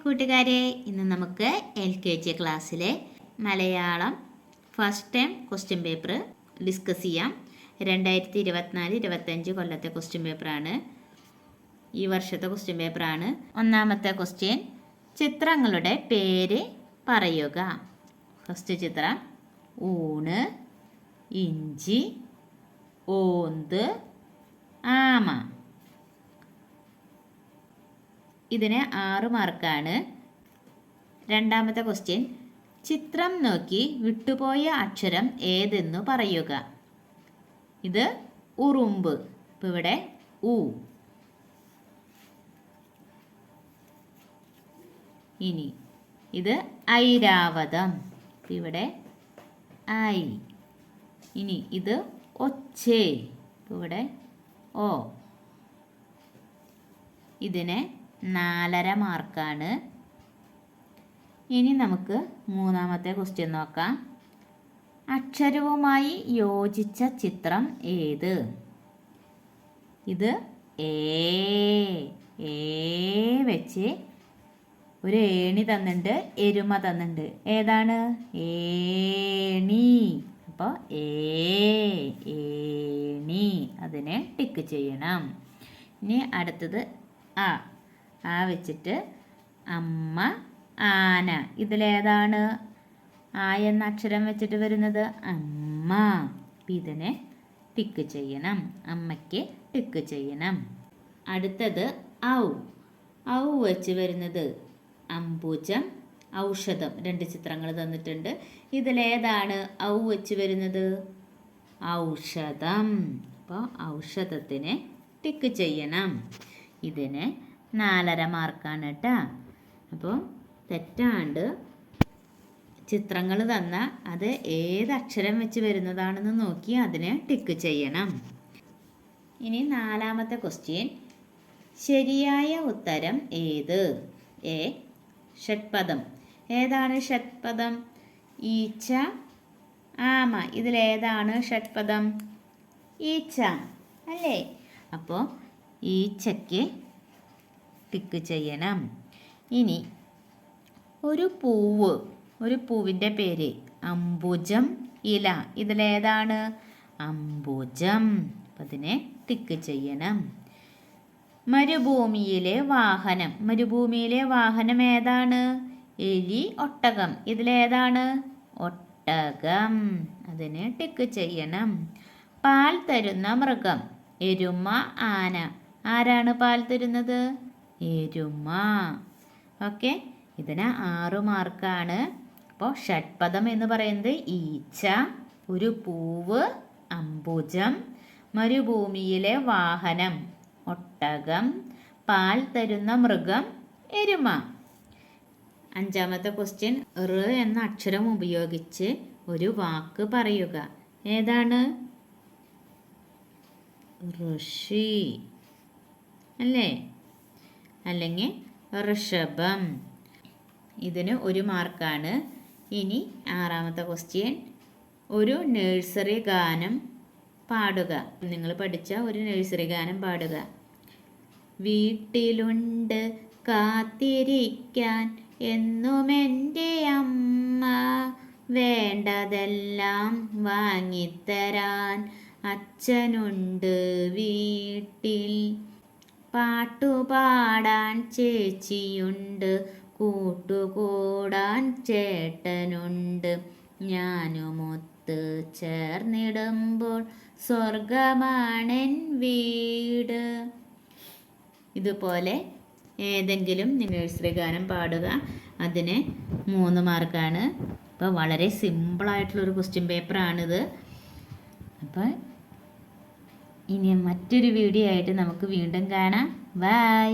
കൂട്ടുകാരെ, ഇന്ന് നമുക്ക് LKG ക്ലാസ്സിലെ Malayalam first time question paper discuss ചെയ്യാം. 2024-25 കൊല്ലത്തെ ക്വസ്റ്റ്യൻ പേപ്പറാണ്. ഈ വർഷത്തെ ക്വസ്റ്റ്യൻ പേപ്പറാണ്. ഒന്നാമത്തെ ക്വസ്റ്റ്യൻ, ചിത്രങ്ങളുടെ പേര് പറയുക. ഫസ്റ്റ് ചിത്രം ഊണ്, ഇഞ്ചി, ഓന്ത്, ആമ. ഇതിന് 6 മാർക്കാണ്. രണ്ടാമത്തെ ക്വസ്റ്റ്യൻ, ചിത്രം നോക്കി വിട്ടുപോയ അക്ഷരം ഏതെന്നു പറയുക. ഇത് ഉറുമ്പ്. ഇപ്പം ഇവിടെ ഉ. ഇനി ഇത് ഐരാവതം. ഇവിടെ ഐ. ഇനി ഇത് ഒച്ചേ. ഇവിടെ ഓ. ഇതിന് 4.5 മാർക്കാണ്. ഇനി നമുക്ക് മൂന്നാമത്തെ ക്വസ്റ്റ്യൻ നോക്കാം. അക്ഷരവുമായി യോജിച്ച ചിത്രം ഏത്? ഇത് ഏ വെച്ച് ഒരു ഏണി തന്നിട്ടുണ്ട്, എരുമ തന്നിട്ടുണ്ട്. ഏതാണ്? ഏണി. അപ്പോൾ ഏണി, അതിനെ ടിക്ക് ചെയ്യണം. ഇനി അടുത്തത് ആ വെച്ചിട്ട് അമ്മ, ആന. ഇതിലേതാണ് ആ എന്ന അക്ഷരം വെച്ചിട്ട് വരുന്നത്? അമ്മ. ഇതിനെ ടിക്ക് ചെയ്യണം. അമ്മയ്ക്ക് ടിക്ക് ചെയ്യണം. അടുത്തത് ഔ വെച്ച് വരുന്നത് അംബുജം, ഔഷധം. 2 ചിത്രങ്ങൾ തന്നിട്ടുണ്ട്. ഇതിലേതാണ് ഔ വെച്ച് വരുന്നത്? ഔഷധം. അപ്പോൾ ഔഷധത്തിനെ ടിക്ക് ചെയ്യണം. ഇതിന് 4.5 മാർക്കാണ് കേട്ടോ. അപ്പോൾ തെറ്റാണ്ട് ചിത്രങ്ങൾ തന്നാൽ അത് ഏത് അക്ഷരം വെച്ച് വരുന്നതാണെന്ന് നോക്കി അതിനെ ടിക്ക് ചെയ്യണം. ഇനി നാലാമത്തെ ക്വസ്റ്റ്യൻ, ശരിയായ ഉത്തരം ഏത്? എ ഷഡ്പദം. ഏതാണ് ഷഡ്പദം? ഈച്ച, ആമ. ഇതിലേതാണ് ഷഡ്പദം? ഈച്ച അല്ലേ? അപ്പോൾ ഈച്ചയ്ക്ക് ടിക്ക് ചെയ്യണം. ഇനി ഒരു പൂവിൻ്റെ പേര് അംബുജം, ഇല. ഇതിലേതാണ്? അംബുജം. അപ്പം അതിനെ ടിക്ക് ചെയ്യണം. മരുഭൂമിയിലെ വാഹനം ഏതാണ്? എലി, ഒട്ടകം. ഇതിലേതാണ്? ഒട്ടകം. അതിനെ ടിക്ക് ചെയ്യണം. പാൽ തരുന്ന മൃഗം എരുമ, ആന. ആരാണ് പാൽ തരുന്നത്? എരുമ. ഓക്കെ, ഇതിന് 6 മാർക്കാണ്. അപ്പോൾ ഷഡ്പദം എന്ന് പറയുന്നത് ഈച്ച, ഒരു പൂവ് അംബുജം, മരുഭൂമിയിലെ വാഹനം ഒട്ടകം, പാൽ തരുന്ന മൃഗം എരുമ. അഞ്ചാമത്തെ ക്വസ്റ്റ്യൻ, ഋ എന്ന അക്ഷരം ഉപയോഗിച്ച് ഒരു വാക്ക് പറയുക. ഏതാണ്? ഋഷി അല്ലേ? അല്ലെങ്കിൽ ഋഷഭം. ഇതിന് 1 മാർക്കാണ്. ഇനി 6ാമത്തെ ക്വസ്റ്റ്യൻ, ഒരു നഴ്സറി ഗാനം പാടുക. നിങ്ങൾ പഠിച്ച ഒരു നഴ്സറി ഗാനം പാടുക. വീട്ടിലുണ്ട് കാത്തിരിക്കാൻ എന്നുമെൻ്റെ അമ്മ, വേണ്ടതെല്ലാം വാങ്ങിത്തരാൻ അച്ഛനുണ്ട് വീട്ടിൽ, പാട്ടുപാടാൻ ചേച്ചിയുണ്ട്, കൂട്ടുകൂടാൻ ചേട്ടനുണ്ട്, ഞാനുമൊത്ത് ചേർന്നിടുമ്പോൾ സ്വർഗമാണെൻ വീട്. ഇതുപോലെ ഏതെങ്കിലും നഴ്സറി ഗാനം പാടുക. അതിന് 3 മാർക്കാണ്. അപ്പോൾ വളരെ സിമ്പിളായിട്ടുള്ളൊരു ക്വസ്റ്റ്യൻ പേപ്പറാണിത്. അപ്പോൾ ഇനി മറ്റൊരു വീഡിയോ ആയിട്ട് നമുക്ക് വീണ്ടും കാണാം. ബൈ.